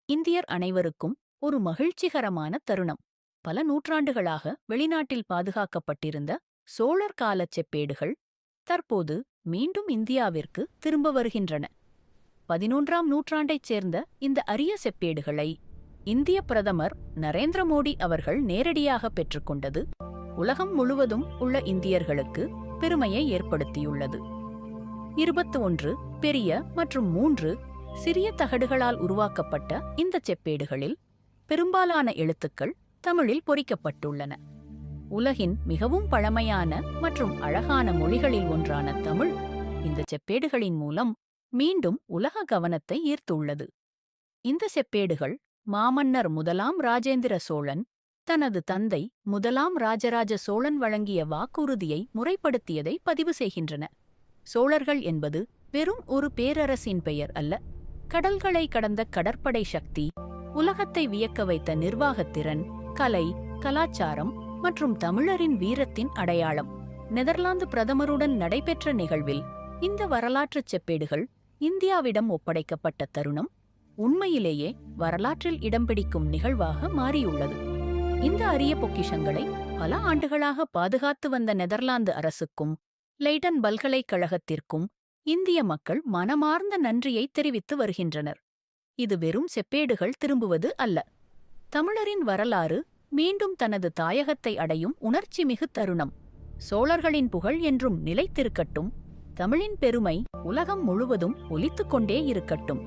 இந்தியர் அனைவருக்கும் ஒரு மகிழ்ச்சிகரமான தருணம். பல நூற்றாண்டுகளாக வெளிநாட்டில் பாதுகாக்கப்பட்டிருந்த சோழர் காலச் செப்பேடுகள் தற்போது மீண்டும் இந்தியாவிற்கு திரும்ப வருகின்றன. 11ஆம் நூற்றாண்டைச் சேர்ந்த இந்த அரிய செப்பேடுகளை இந்திய பிரதமர் நரேந்திர மோடி அவர்கள் நேரடியாக பெற்றுக்கொண்டது உலகம் முழுவதும் உள்ள இந்தியர்களுக்கு பெருமையை ஏற்படுத்தியுள்ளது. 21 பெரிய மற்றும் 3 சிறிய தகடுகளால் உருவாக்கப்பட்ட இந்த செப்பேடுகளில் பெரும்பாலான எழுத்துக்கள் தமிழில் பொறிக்கப்பட்டுள்ளன. உலகின் மிகவும் பழமையான மற்றும் அழகான மொழிகளில் ஒன்றான தமிழ் இந்த செப்பேடுகளின் மூலம் மீண்டும் உலக கவனத்தை ஈர்த்துள்ளது. இந்த செப்பேடுகள் மாமன்னர் முதலாம் ராஜேந்திர சோழன் தனது தந்தை முதலாம் ராஜராஜ சோழன் வழங்கிய வாக்குறுதியை முறைப்படுத்தியதை பதிவு செய்கின்றன. சோழர்கள் என்பது வெறும் ஒரு பேரரசின் பெயர் அல்ல, கடல்களை கடந்த கடற்படை சக்தி, உலகத்தை வியக்க வைத்த நிர்வாகத்திறன், கலை, கலாச்சாரம் மற்றும் தமிழரின் வீரத்தின் அடையாளம். நெதர்லாந்து பிரதமருடன் நடைபெற்ற நிகழ்வில் இந்த வரலாற்றுச் செப்பேடுகள் இந்தியாவிடம் ஒப்படைக்கப்பட்ட தருணம் உண்மையிலேயே வரலாற்றில் இடம் பிடிக்கும் நிகழ்வாக மாறியுள்ளது. இந்த அரிய பொக்கிஷங்களை பல ஆண்டுகளாக பாதுகாத்து வந்த நெதர்லாந்து அரசுக்கும் லெய்டன் பல்கலைக்கழகத்திற்கும் இந்திய மக்கள் மனமார்ந்த நன்றியை தெரிவித்து வருகின்றனர். இது வெறும் செப்பேடுகள் திரும்புவது அல்ல, தமிழரின் வரலாறு மீண்டும் தனது தாயகத்தை அடையும் உணர்ச்சிமிகு தருணம். சோழர்களின் புகழ் என்றும் நிலைத்திருக்கட்டும், தமிழின் பெருமை உலகம் முழுவதும் ஒலித்துக்கொண்டே இருக்கட்டும்.